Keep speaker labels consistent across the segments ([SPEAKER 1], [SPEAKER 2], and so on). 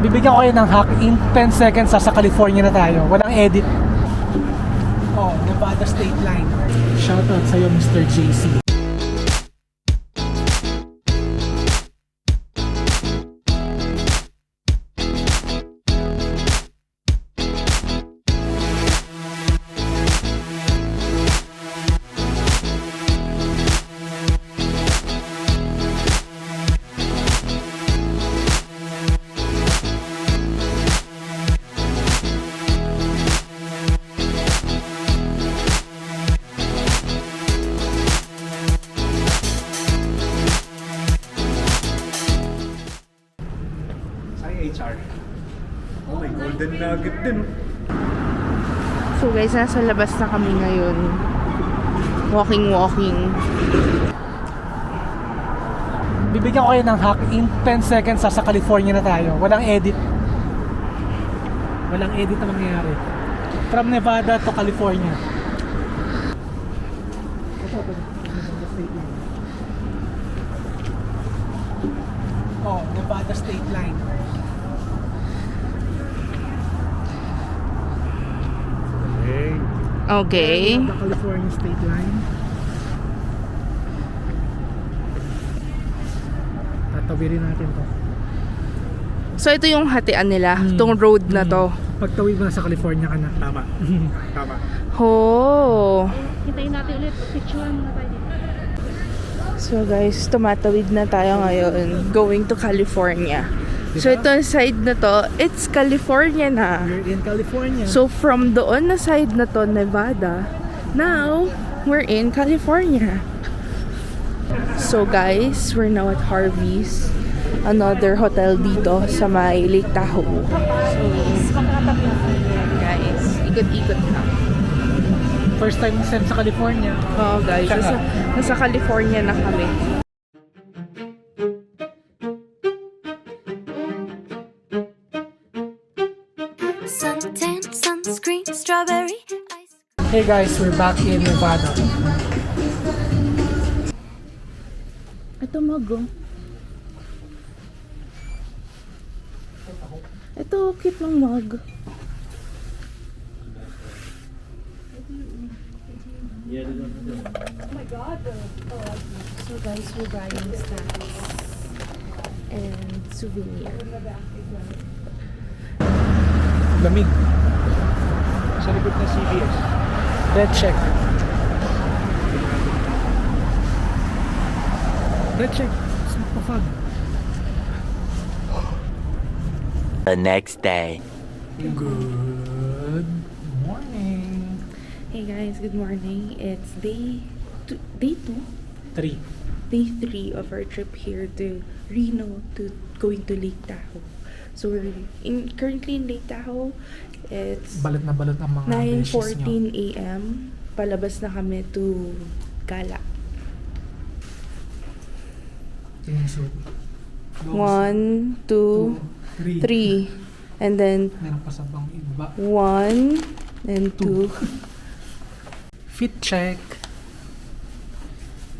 [SPEAKER 1] Bibigyan ko kayo ng hack. In 10 seconds, sa California na tayo. Walang edit. Oh, Nevada State Line. Shoutout sa'yo, Mr. JC.
[SPEAKER 2] HR. Oh my golden nugget din.
[SPEAKER 3] So guys, nasa labas na kami ngayon. Walking.
[SPEAKER 1] Bibigyan ko kayo ng hack. In 10 seconds, sa California na tayo. Walang edit. Walang edit na mangyayari. From Nevada to California. Oh, Nevada State Line.
[SPEAKER 3] Okay.
[SPEAKER 1] The California State Line. Tatawirin natin to.
[SPEAKER 3] So ito yung hatian nila, tong road na to.
[SPEAKER 1] Pagtawid mo na sa California ka na.
[SPEAKER 2] Tama. Tama.
[SPEAKER 3] Oh.
[SPEAKER 4] Hintayin natin ulit. Picture muna tayo dito.
[SPEAKER 3] So guys, tumatawid na tayo ngayon, going to California. So ito side na to, it's California na.
[SPEAKER 1] We're in California.
[SPEAKER 3] So from doon na side na to, Nevada, now we're in California. So guys, we're now at Harvey's, another hotel dito sa may Lake Tahoe. So guys, ikot-ikot na.
[SPEAKER 1] First time sa California.
[SPEAKER 3] Oh guys, nasa California na kami.
[SPEAKER 4] Suntan, sunscreen, strawberry, ice.
[SPEAKER 1] Hey guys, we're back in Nevada.
[SPEAKER 3] Ito mago. Ito, cute ng mug. So guys, we're buying snacks and souvenir.
[SPEAKER 1] Lamig.
[SPEAKER 2] Sa likod ng CBS.
[SPEAKER 1] Red check. Red check. Smoke pa fog.
[SPEAKER 5] The next day.
[SPEAKER 1] Good morning.
[SPEAKER 3] Hey guys, good morning. It's day 2,
[SPEAKER 1] 3.
[SPEAKER 3] day 3 of our trip here to Reno to going to Lake Tahoe. So we're currently in Lake Tahoe. It's
[SPEAKER 1] Balot na balot ang mga beses nyo.
[SPEAKER 3] 9:14 a.m. Palabas na kami to Gala.
[SPEAKER 1] Yung suit.
[SPEAKER 3] 1, 2, 3. And then
[SPEAKER 1] Meron pa sa bang iba.
[SPEAKER 3] 1 and 2.
[SPEAKER 1] Fit check.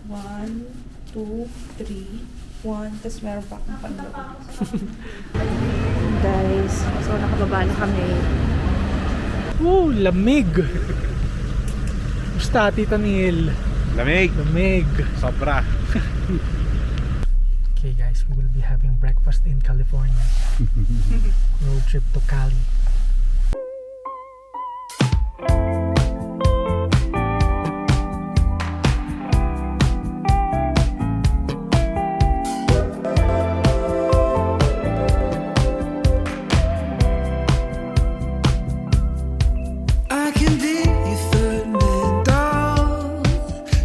[SPEAKER 3] 1, 2, 3, 1. Tapos meron pa akong panloob. Guys, so nakababa na kami.
[SPEAKER 1] Oh, lamig. Gusta, Tita Neil.
[SPEAKER 2] Lamig.
[SPEAKER 1] Lamig.
[SPEAKER 2] Sobra.
[SPEAKER 1] Okay guys, we will be having breakfast in California. Road trip to Cali.
[SPEAKER 6] I can be your third man dog.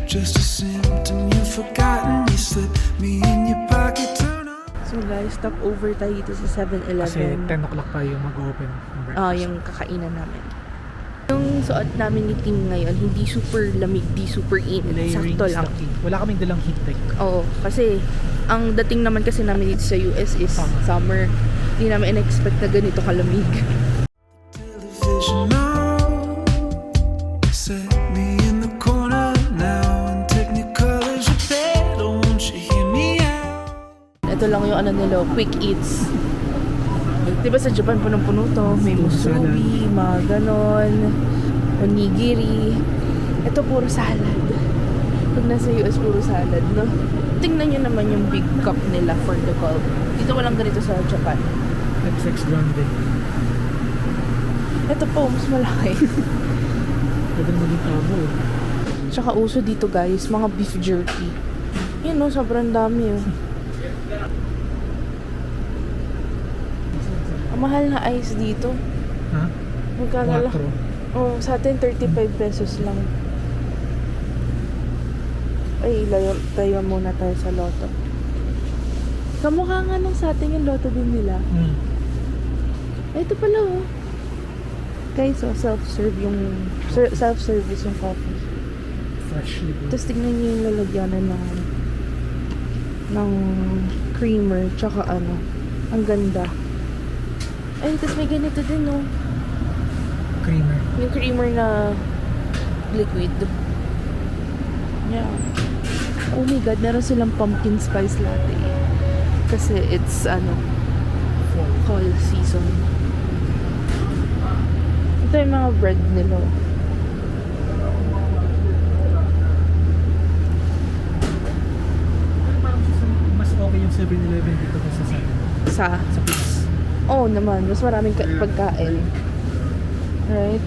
[SPEAKER 6] Just a symptom you've forgotten. You slip me in your pocket, turn on.
[SPEAKER 3] So guys, stop over tayo dito sa
[SPEAKER 1] Kasi
[SPEAKER 3] 7-Eleven.
[SPEAKER 1] 10 o'clock pa yung mag-open ng breakfast.
[SPEAKER 3] Yung kakainan namin. Yung suot namin ni Tim ngayon, hindi super lamig, di super init.
[SPEAKER 1] Layering
[SPEAKER 3] Sakto
[SPEAKER 1] is
[SPEAKER 3] lang.
[SPEAKER 1] the key. Wala kaming dalang heat tech.
[SPEAKER 3] Oo, kasi ang dating naman kasi namin dito sa US is summer. Hindi namin in-expect na ganito kalamig.
[SPEAKER 6] Television on. Set me in the corner now. And Technicolor's your bed. Oh, won't you hear me out?
[SPEAKER 3] Ito lang yung ano nila, quick eats. Diba sa Japan punong-puno to? May musubi, mga ganon, onigiri. Ito puro salad. Pag nasa US, puro salad, no? Tingnan nyo naman yung big cup nila for the coffee. Dito walang ganito sa Japan.
[SPEAKER 1] XX Grande.
[SPEAKER 3] Ito po, mas malaki.
[SPEAKER 1] Pwede na maging tabo.
[SPEAKER 3] Tsaka uso dito guys, mga beef jerky. Yan no, sobrang dami oh. Ang mahal na ice dito.
[SPEAKER 1] Ha?
[SPEAKER 3] Magkano lang?
[SPEAKER 1] 4.
[SPEAKER 3] Oh, sa atin 35 pesos lang. Ay, tayo muna tayo sa Lotto. Kamukha nga nung sa atin yung Lotto din nila. Ay, ito pala oh. Guys, oh, self-service yung coffee.
[SPEAKER 1] Freshly brewed.
[SPEAKER 3] Tapos tignan niyo yung lalagyanan ng creamer, tsaka ano, ang ganda. Ay, tapos may ganito din, no?
[SPEAKER 1] Creamer.
[SPEAKER 3] Yung creamer na liquid. Yeah. Oh my God, meron silang pumpkin spice latte. Kasi it's, fall season. Ito yung mga bread nila.
[SPEAKER 1] Mas okay yung 7-Eleven dito kaysa sa Pinas.
[SPEAKER 3] Oo naman, mas maraming pagkain. Right?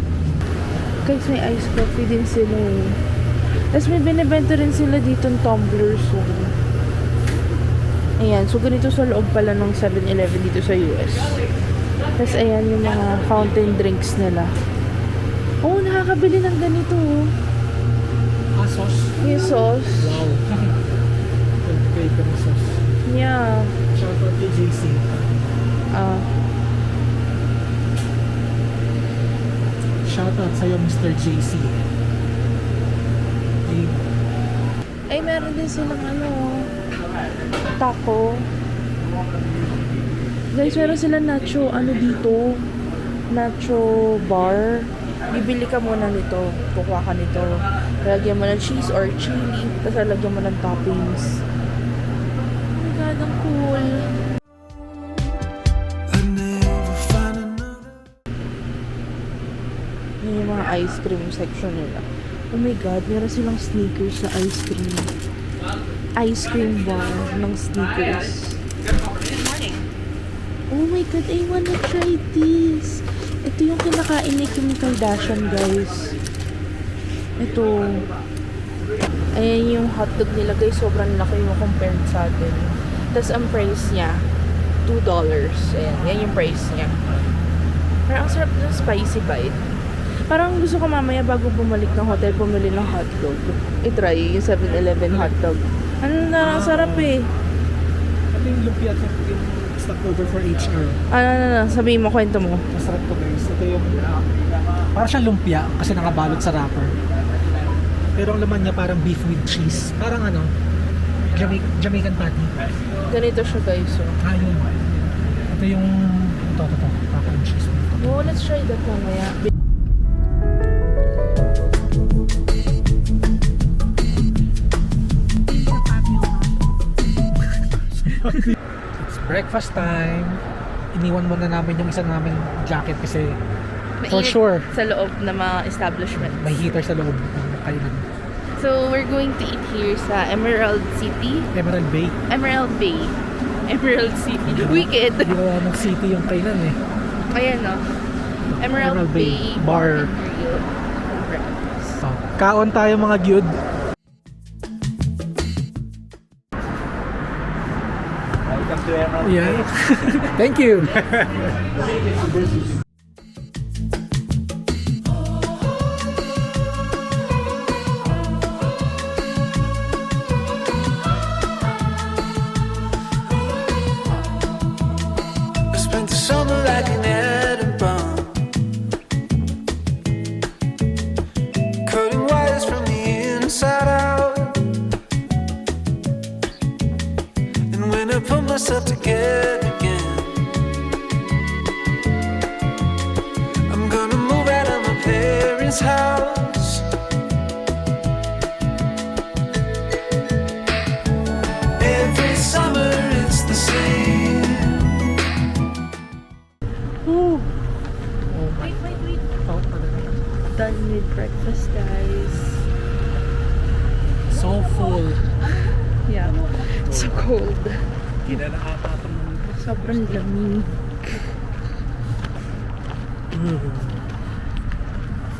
[SPEAKER 3] Guys, may iced coffee din sila eh. Tapos may binibenta rin sila dito ng tumblers. So. Ayan, so ganito sa loob pala ng 7-Eleven dito sa US. Tapos ayan yung mga fountain drinks nila. Oo, nakakabili ng ganito.
[SPEAKER 1] Sauce?
[SPEAKER 3] Yung sauce.
[SPEAKER 1] Wow. Favorite sauce.
[SPEAKER 3] Yeah.
[SPEAKER 1] Shout out to JC. Shout out sa'yo, Mr. JC. Okay.
[SPEAKER 3] Ay, meron din silang taco. Guys, meron silang nacho, dito. Nacho bar. Bibili ka muna nito. Kukuha ka nito. Lalagyan mo ng cheese or chili. Tapos lalagyan mo ng toppings. Oh my God, ang cool.
[SPEAKER 6] I never find another.
[SPEAKER 3] Yan yung mga ice cream section nila. Oh my God, meron silang sneakers na ice cream. Ice cream bar ng sneakers. Oh my God, I wanna try this. Ito yung kinakain ni Kim Kardashian, guys. Ito. Ayan yung hotdog nila, guys. Sobrang laki yung compared sa atin. Tapos ang price niya, $2. Ayan, yan yung price niya. Parang ang sarap ng spicy bite. Parang gusto ko mamaya bago bumalik ng hotel, bumili ng hotdog. I-try yung 7-Eleven hotdog. Ano na, ang sarap eh.
[SPEAKER 1] Ito yung lumpia at yung stopover for HR.
[SPEAKER 3] Sabihin mo, kwento mo.
[SPEAKER 1] Masarap to guys. Ito yung parang siyang lumpia kasi nakabalot sa wrapper. Pero ang laman niya parang beef with cheese. Parang Jamaican patty.
[SPEAKER 3] Ganito siya, guys. So.
[SPEAKER 1] Yun. Ito yung taco and cheese.
[SPEAKER 3] No, let's try that mamaya.
[SPEAKER 1] It's breakfast time. Iniwan muna namin yung isa naming jacket kasi for sure
[SPEAKER 3] Sa loob ng mga establishment.
[SPEAKER 1] may heater sa loob ng kainan.
[SPEAKER 3] So, we're going to eat here sa Emerald City.
[SPEAKER 1] Emerald Bay.
[SPEAKER 3] Emerald Bay. Emerald City. Wicked.
[SPEAKER 1] Ginawa ng city yung kainan eh.
[SPEAKER 3] Ayan, no? Emerald Bay
[SPEAKER 1] Bar.
[SPEAKER 3] and Grill.
[SPEAKER 1] So, kaon tayo mga gyud.
[SPEAKER 2] Welcome to Emerald.
[SPEAKER 1] Yeah. Thank you.
[SPEAKER 6] I spent the summer back in Edinburgh, cutting wires from the inside out. And when I put myself together again, I'm gonna move out of my parents' house. Every summer it's the same.
[SPEAKER 3] done with breakfast, guys.
[SPEAKER 1] So full.
[SPEAKER 3] Yeah. It's so cold.
[SPEAKER 2] Kina na ata itong
[SPEAKER 3] Sobrang lamig.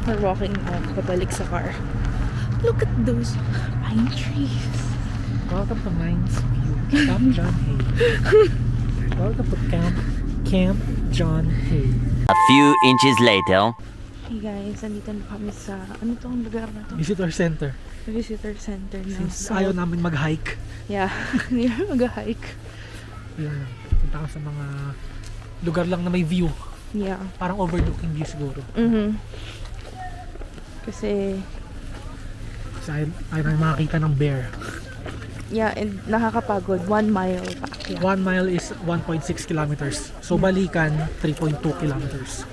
[SPEAKER 3] We're walking off, pabalik sa car. Look at those pine trees.
[SPEAKER 1] Welcome to Mines View. Camp John Hay. Welcome to Camp John Hay.
[SPEAKER 5] A few inches later.
[SPEAKER 3] Hey guys, andito na kami sa, ano tong lugar na to?
[SPEAKER 1] Visitor Center.
[SPEAKER 3] Visitor center na.
[SPEAKER 1] Since ayaw namin mag-hike.
[SPEAKER 3] Yeah, hindi na mag-hike.
[SPEAKER 1] Yun. Punta ka sa mga lugar lang na may view.
[SPEAKER 3] Yeah.
[SPEAKER 1] Parang overlooking view siguro.
[SPEAKER 3] Kasi,
[SPEAKER 1] ayaw namin makakita ng bear.
[SPEAKER 3] yeah, and nakakapagod. 1 mile pa. Yeah.
[SPEAKER 1] 1 mile is 1.6 kilometers. So balikan, 3.2 kilometers.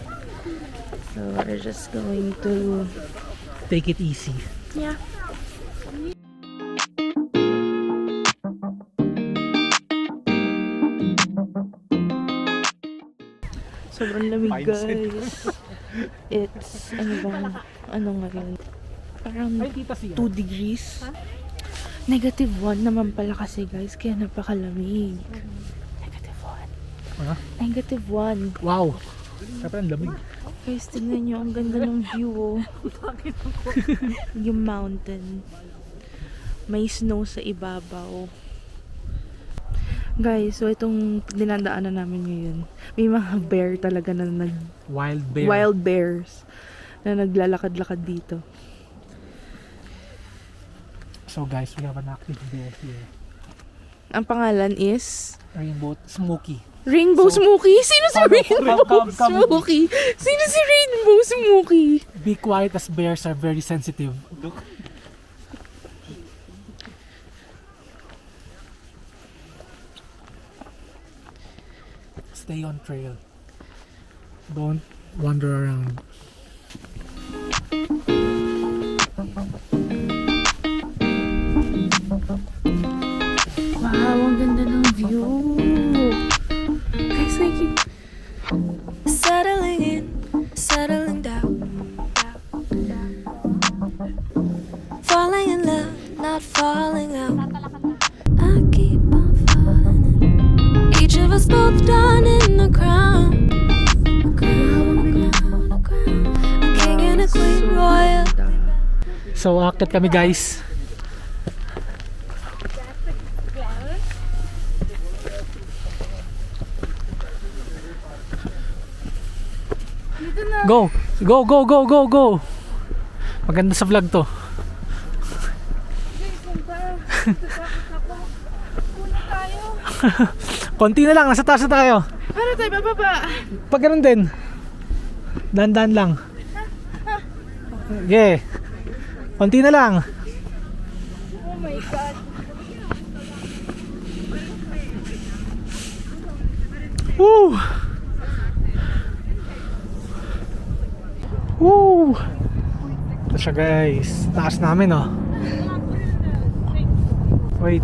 [SPEAKER 3] So, we're just going to,
[SPEAKER 1] Take it easy.
[SPEAKER 3] yeah. Sobrang lamig, guys. It's, ano ngayon? Parang
[SPEAKER 1] Ay, kita siya.
[SPEAKER 3] 2 degrees. -1 naman pala kasi, guys. Kaya napakalamig.
[SPEAKER 1] Ha?
[SPEAKER 3] -1.
[SPEAKER 1] Wow. Siyempre ang lamig.
[SPEAKER 3] Guys, tignan nyo. Ang ganda ng view, oh. Yung mountain. May snow sa ibabaw. Guys, so itong dinadaanan namin ngayon, may mga bear talaga na
[SPEAKER 1] Wild bear.
[SPEAKER 3] wild bears na naglalakad-lakad dito.
[SPEAKER 1] So guys, we have an active bear here.
[SPEAKER 3] Ang pangalan is
[SPEAKER 1] Rainbow Smoky.
[SPEAKER 3] Rainbow
[SPEAKER 1] So,
[SPEAKER 3] Smoky. Sino si
[SPEAKER 1] paano-
[SPEAKER 3] Rainbow
[SPEAKER 1] come-
[SPEAKER 3] Smoky? Sino si Rainbow Smoky?
[SPEAKER 1] Be quiet as bears are very sensitive. Stay on trail. Don't wander around.
[SPEAKER 3] Wow, ang ganda ng view. Guys,
[SPEAKER 4] Settling in, settling down. Falling in love, not falling out. I keep on falling in. Each of us both done in the crown. A crown, a crown. A king and a queen, royal.
[SPEAKER 1] So, akit kami guys. Go! Go, go, go, go, go! Maganda sa vlog to. Konti na lang, nasa taas na tayo.
[SPEAKER 3] Ano tayo, bababa?
[SPEAKER 1] Pag ganun din. Dahan-dahan lang. Okay. Konti na lang.
[SPEAKER 3] Oh my God.
[SPEAKER 1] Woo! Woo! Ito siya guys. Taas namin oh. Wait.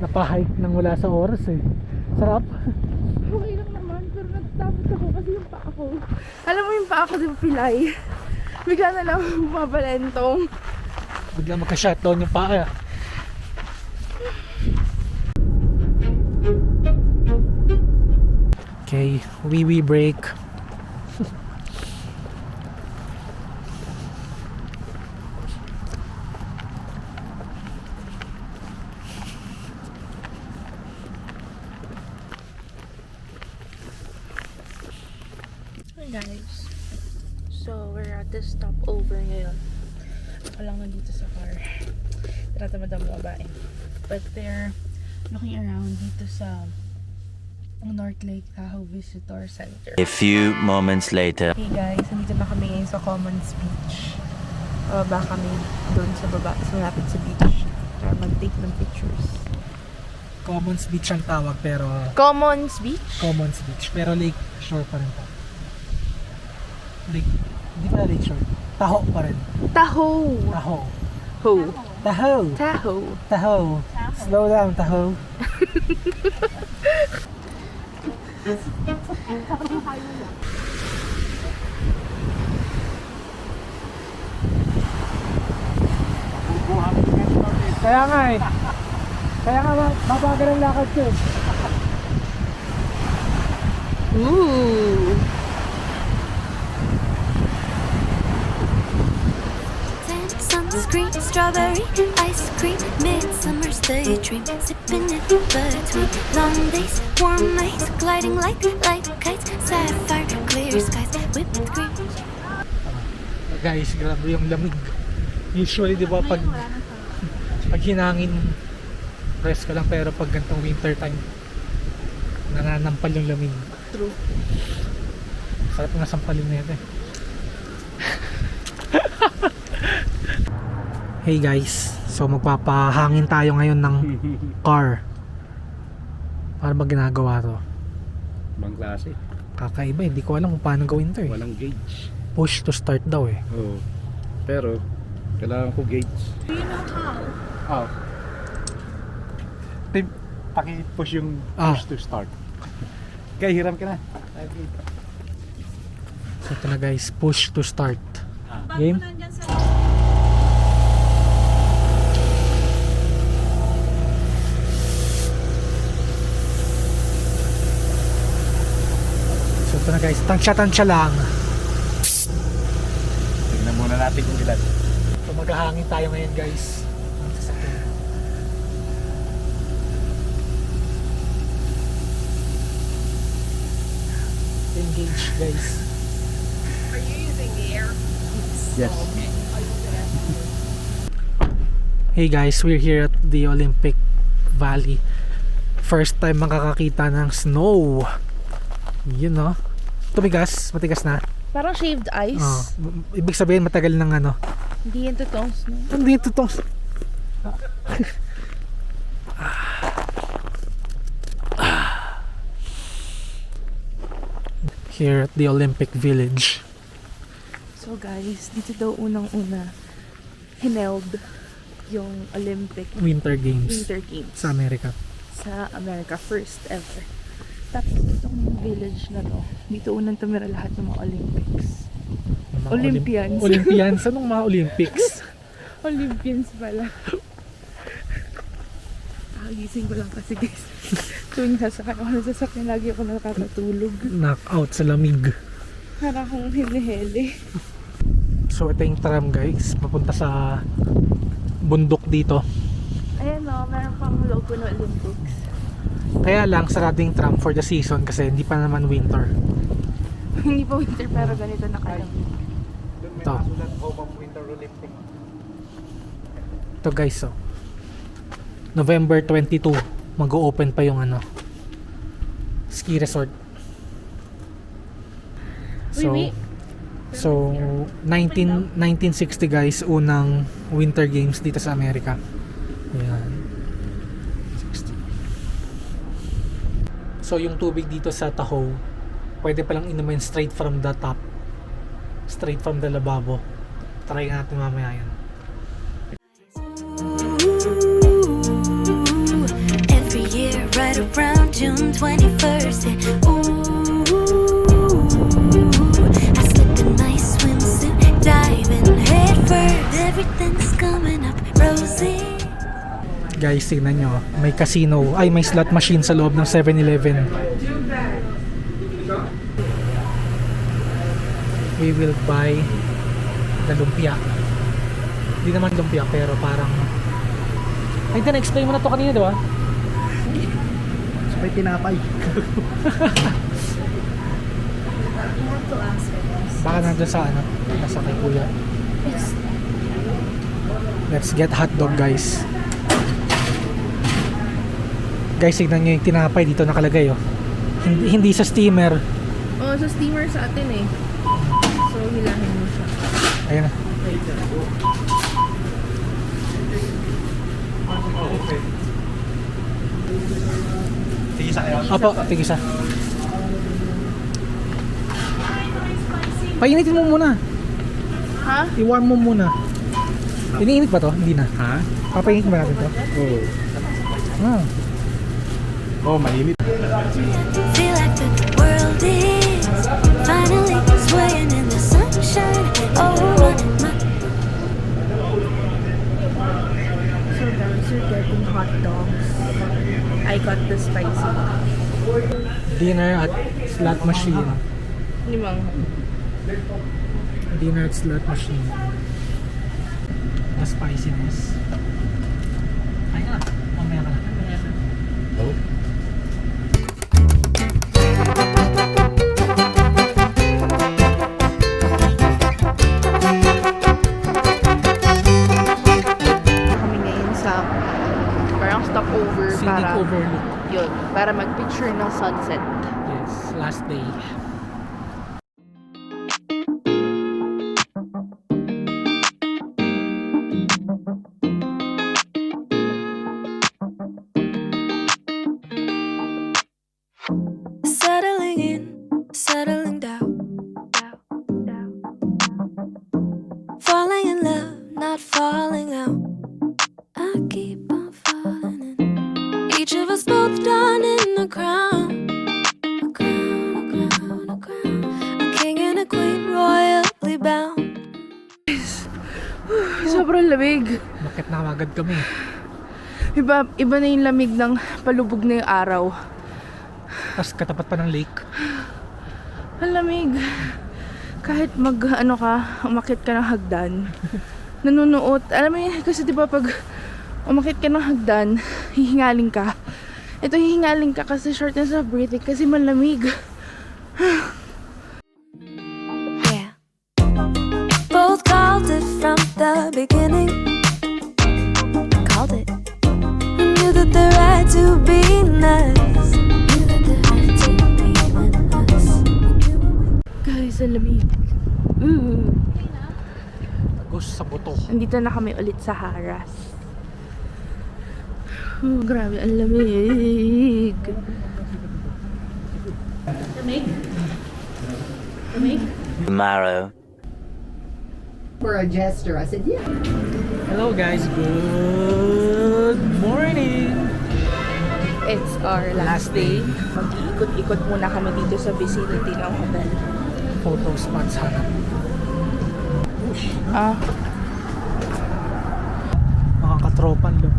[SPEAKER 1] Napahike nang wala sa oras eh. Sarap.
[SPEAKER 3] Okay lang naman, pero nagtapos ako kasi yung paa ko. Alam mo yung paa ko, di ba pilay? Bigla na lang mabalentong.
[SPEAKER 1] Bigla magka-shutdown yung paa. Okay, wee break.
[SPEAKER 3] Hey guys, so we're at the stopover ngayon. Ako lang nandito sa car. Tinatamad ang babae. But they're looking around dito sa North Lake Tahoe Visitor Center.
[SPEAKER 5] A few moments later.
[SPEAKER 3] Hey guys, nandito na kami ngayon sa Commons Beach. Baba kami doon sa baba, sa malapit sa beach. Para mag-take ng pictures.
[SPEAKER 1] Commons Beach ang tawag pero
[SPEAKER 3] Commons Beach?
[SPEAKER 1] Commons Beach pero Lake Shore pa rin po. Lake, hindi pala Lake Shore. Taho pa rin.
[SPEAKER 3] Taho.
[SPEAKER 1] Taho.
[SPEAKER 3] Ho.
[SPEAKER 1] Taho.
[SPEAKER 3] Taho.
[SPEAKER 1] Taho. Slow down, Taho. Kaya nga eh. Kaya nga mabagal ang lakad ko eh.
[SPEAKER 3] Ooh.
[SPEAKER 4] Sunscreen, strawberry ice cream, midsummer's daydream, sipping it between long days, warm nights, gliding like kites, sapphire clear skies, whipped cream.
[SPEAKER 1] Guys, grabe yung lamig. Usually, di ba, pag hinangin, press ka lang, pero pag gantong winter time, nananampal yung lamig.
[SPEAKER 3] True.
[SPEAKER 1] Sarap nga sampalin na ito eh. Hey guys, so magpapahangin tayo ngayon ng car. Para ba ginagawa to?
[SPEAKER 2] Ibang klase.
[SPEAKER 1] Kakaiba, hindi ko alam kung paano gawin to eh.
[SPEAKER 2] Walang gauge.
[SPEAKER 1] Push to start daw eh.
[SPEAKER 2] Oo. Pero, kailangan ko gauge.
[SPEAKER 3] Do you know how?
[SPEAKER 2] Oh. Tim, paki-push yung push to start. Kaya hiram ka na.
[SPEAKER 1] So ito na guys, push to start. Game? So ito na guys, tansya lang.
[SPEAKER 2] Tignan muna natin kung ilan.
[SPEAKER 1] So maghahangin tayo ngayon guys. Engage guys.
[SPEAKER 2] Yes.
[SPEAKER 1] Hey guys, we're here at the Olympic Valley. First time makakakita ng snow. Yun no. Tumigas, matigas na.
[SPEAKER 3] Parang shaved ice.
[SPEAKER 1] Ibig sabihin matagal ng ano.
[SPEAKER 3] Hindi yan totoong snow.
[SPEAKER 1] Hindi ito tong here at the Olympic Village.
[SPEAKER 3] So guys, dito daw unang-una hineld yung Olympic
[SPEAKER 1] Winter Games
[SPEAKER 3] Winter Games
[SPEAKER 1] sa Amerika.
[SPEAKER 3] sa America, first ever. Tapos itong village na to, dito unang tumira lahat ng mga Olympics.
[SPEAKER 1] Mga
[SPEAKER 3] Olympians.
[SPEAKER 1] Olympians? Anong mga Olympics?
[SPEAKER 3] Olympians pala. Gising ko lang kasi guys. Tuwing sasakay ako ng sasakyan, lagi ako nakakatulog.
[SPEAKER 1] Knockout sa lamig.
[SPEAKER 3] Para akong hinihili.
[SPEAKER 1] So ito yung tram guys, papunta sa bundok dito.
[SPEAKER 3] Ayan o, meron pang logo ng Olympics.
[SPEAKER 1] Kaya lang sarado yung tram for the season kasi hindi pa naman winter.
[SPEAKER 3] Hindi pa winter pero ganito nakalamig.
[SPEAKER 1] Ito.
[SPEAKER 2] Winter Olympic.
[SPEAKER 1] Ito guys oh. November 22 mag-o-open pa yung ano ski resort. So 1960 guys, unang Winter Games dito sa Amerika. Ayan. 60. So yung tubig dito sa Tahoe, pwede palang inumin straight from the top. Straight from the lababo. Try natin mamaya yan.
[SPEAKER 4] Every year, right around June 21st, yeah. I slip a nice swimsuit, diving head first. Everything's coming up rosy.
[SPEAKER 1] Guys, tignan nyo, may casino, ay may slot machine sa loob ng 7-Eleven. We will buy the lumpia. Hindi naman lumpia pero parang ay din, explain mo na to kanina, di ba?
[SPEAKER 2] Sabay tinapay.
[SPEAKER 1] Baka nandun sa ano, nasa kay kuya. Let's get hot dog guys. Guys, tignan nyo yung tinapay dito nakalagay oh. Hindi sa steamer.
[SPEAKER 3] Oh, sa steamer sa atin eh. So, hilahin mo siya.
[SPEAKER 1] Ayun na.
[SPEAKER 2] Tigisa kayo?
[SPEAKER 1] Opo, tigisa. Painitin mo muna.
[SPEAKER 3] Ha?
[SPEAKER 1] I-warm mo muna. Iniinit ba to? Hindi na.
[SPEAKER 2] Ha?
[SPEAKER 1] Papainit ba natin to?
[SPEAKER 2] Oo.
[SPEAKER 1] Ah.
[SPEAKER 2] Oh, mainit.
[SPEAKER 4] Feel like the world is finally swaying in the sunshine. Oh, my
[SPEAKER 3] So guys, you're getting hot dogs. I got the spicy.
[SPEAKER 1] Dinner at slot machine.
[SPEAKER 3] Limang.
[SPEAKER 1] Dinner at slot machine. The spiciness. Ay na. Mamaya ka na.
[SPEAKER 2] Oh.
[SPEAKER 3] Kami ngayon sa parang stopover
[SPEAKER 1] Scenic
[SPEAKER 3] para
[SPEAKER 1] overlook.
[SPEAKER 3] yun, para mag-picture ng sunset.
[SPEAKER 1] Yes, last day.
[SPEAKER 4] settling in, settling down. Falling in love, not falling out. I keep on falling in. Each of us both done in the crown. A crown, a crown, a crown. A king and a queen, royally bound.
[SPEAKER 3] Sobrang lamig.
[SPEAKER 1] Bakit na agad kami?
[SPEAKER 3] Iba na yung lamig ng palubog na yung araw.
[SPEAKER 1] Tapos katapat pa ng lake.
[SPEAKER 3] Ang lamig. Kahit umakit ka ng hagdan, nanunuot. Alam mo yun, kasi diba pag umakit ka ng hagdan, hihingaling ka. Ito hihingaling ka kasi shortness of breathing kasi malamig.
[SPEAKER 4] Yeah. Both called it from the beginning. Called it. We knew that the right to be nice. Knew that the right to be us.
[SPEAKER 3] Guys, ang lamig.
[SPEAKER 1] Tagos sa buto.
[SPEAKER 3] Nandito na kami ulit sa Haras. Grabe, ang lamig.
[SPEAKER 5] Tomorrow.
[SPEAKER 7] For a gesture. I said, yeah.
[SPEAKER 1] Hello guys, good morning!
[SPEAKER 3] It's our last day. Mag-iikot-ikot muna kami dito sa vicinity ng hotel.
[SPEAKER 1] Photo spots hanap. Mga katropan lang.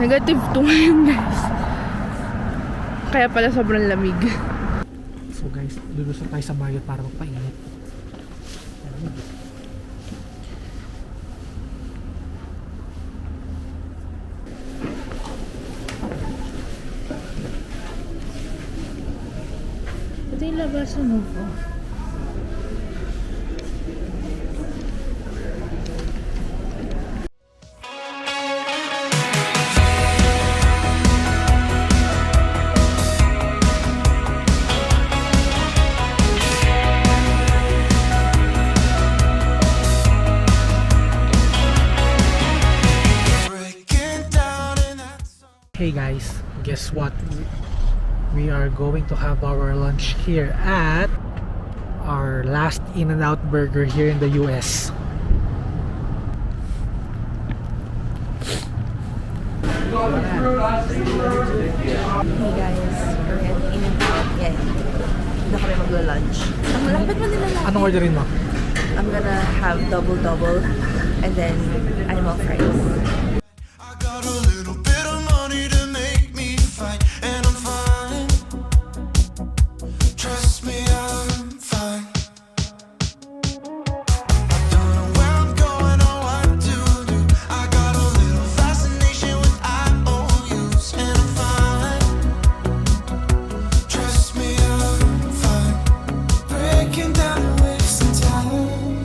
[SPEAKER 3] Negative 2 ngayon guys. Kaya pala sobrang lamig.
[SPEAKER 1] So guys, lulusot tayo sa Marriott para magpainit.
[SPEAKER 3] Ito yung labasan mo.
[SPEAKER 6] Breaking down in that song.
[SPEAKER 1] Hey guys, guess what? We are going to have our lunch here at our last In-N-Out Burger here in the US.
[SPEAKER 3] Hey guys, we're heading in and out. Yan. Dito kami magla-lunch. Ang malapit mo nila natin.
[SPEAKER 1] Anong orderin mo?
[SPEAKER 3] I'm gonna have double and then animal fries.
[SPEAKER 6] I got a little bit of money to make me fine, and I'm fine. Trust me, I'm fine. I don't know where I'm going or what to do. I got a little fascination with IOUs, and I'm fine. Trust me, I'm fine. Breaking down and wasting time,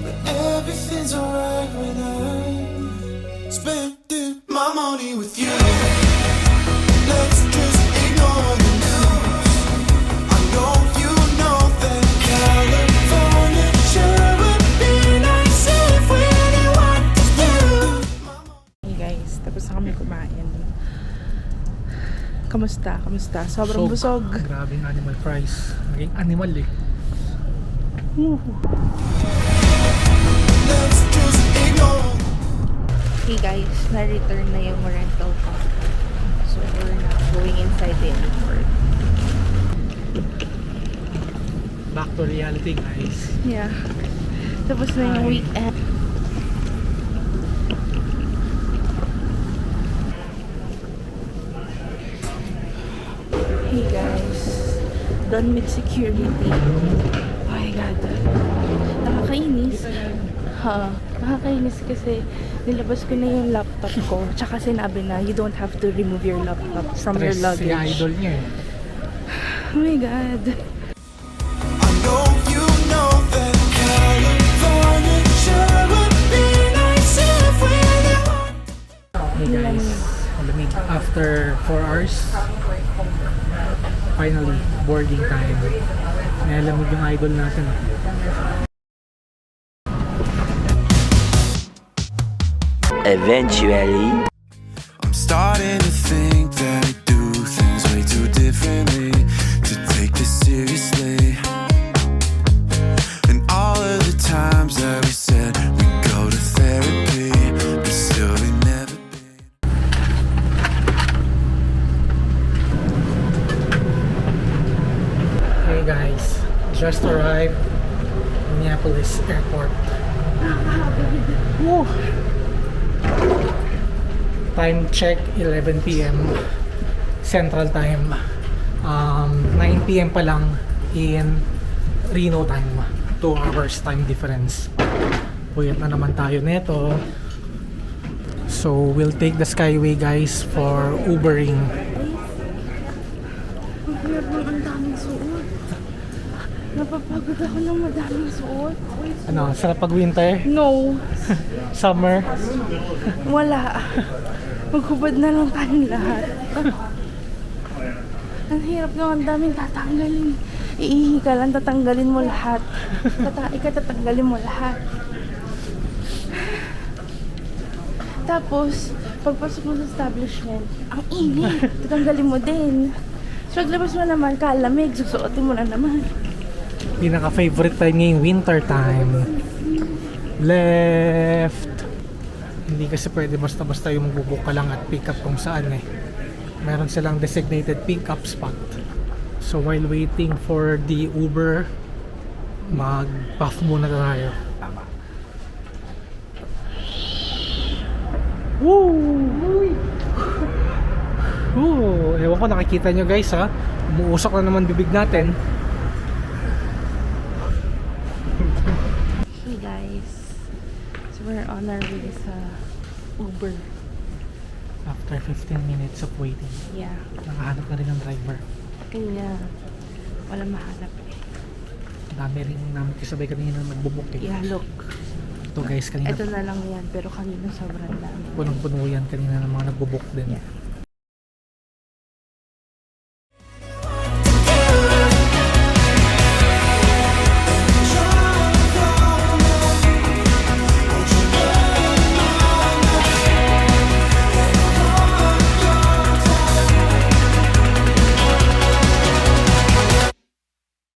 [SPEAKER 6] but everything's alright when I'm spending my money with you. Let's just ignore the news. I know you know that California sure would be nice if we knew what to do.
[SPEAKER 3] Hey guys, tapos na kami kumain. Kamusta? Sobrang busog.
[SPEAKER 1] Grabe yung animal fries. Naging animal eh.
[SPEAKER 6] let's just ignore.
[SPEAKER 3] Hey guys, na-return na yung rental car. So we're now going inside the airport.
[SPEAKER 1] Back to reality, guys.
[SPEAKER 3] Yeah. Tapos na yung
[SPEAKER 1] Hi.
[SPEAKER 3] weekend. Hey guys, done with security. Oh my god. Nakakainis. Nakakainis kasi nilabas ko na yung laptop ko. Tsaka sinabi na you don't have to remove your laptop from your
[SPEAKER 1] Stress si
[SPEAKER 3] luggage.
[SPEAKER 1] idol niya eh.
[SPEAKER 3] Oh my god.
[SPEAKER 6] I know you know that California sure would be nice if we knew.
[SPEAKER 1] Hey guys, malamig. After 4 hours, finally, boarding time. Nalamig yung idol natin.
[SPEAKER 5] Eventually.
[SPEAKER 6] I'm starting to think that I do things way too differently to take this seriously. And all of the times that we said we'd go to therapy, but still we never been.
[SPEAKER 1] Hey guys, just arrived Minneapolis Airport. Woo! Time check 11 p.m. Central Time. 9 p.m. pa lang in Reno time. 2 hours time difference. Puyat na naman tayo neto. So we'll take the Skyway guys for Ubering.
[SPEAKER 3] Ang hirap ng ang daming suot. Napapagod ako ng madaming suot.
[SPEAKER 1] Ano, sarap pag winter?
[SPEAKER 3] No.
[SPEAKER 1] Summer?
[SPEAKER 3] Wala. Maghubad na lang tayong lahat. Ang hirap nung ang daming tatanggalin. Iihi ka lang, tatanggalin mo lahat. Tatai ka, tatanggalin mo lahat. Tapos, pagpasok mo sa establishment, ang init. Tatanggalin mo din. So, paglabas mo naman, kalamig, susuotin mo na naman.
[SPEAKER 1] Pinaka-favorite time ngayong winter time. Left. Hindi kasi pwede basta-basta yung magbubook ka lang at pick up kung saan eh. Meron silang designated pick up spot. So while waiting for the Uber, mag-puff muna tayo. Woo! Woo! Ewan ko nakikita nyo guys ha. Umuusok na naman bibig natin.
[SPEAKER 3] Hey guys, so we're on our way sa Uber.
[SPEAKER 1] After 15 minutes of waiting,
[SPEAKER 3] Yeah.
[SPEAKER 1] nakahanap na rin ng driver.
[SPEAKER 3] Kanya, wala mahanap eh.
[SPEAKER 1] Dami rin namin kasabay kanina nagbubook eh.
[SPEAKER 3] Yeah, look.
[SPEAKER 1] Ito guys, kanina
[SPEAKER 3] Ito na lang yan, pero kanina sobrang dami.
[SPEAKER 1] punong-puno yan kanina ng mga nagbubook din.
[SPEAKER 3] Yeah.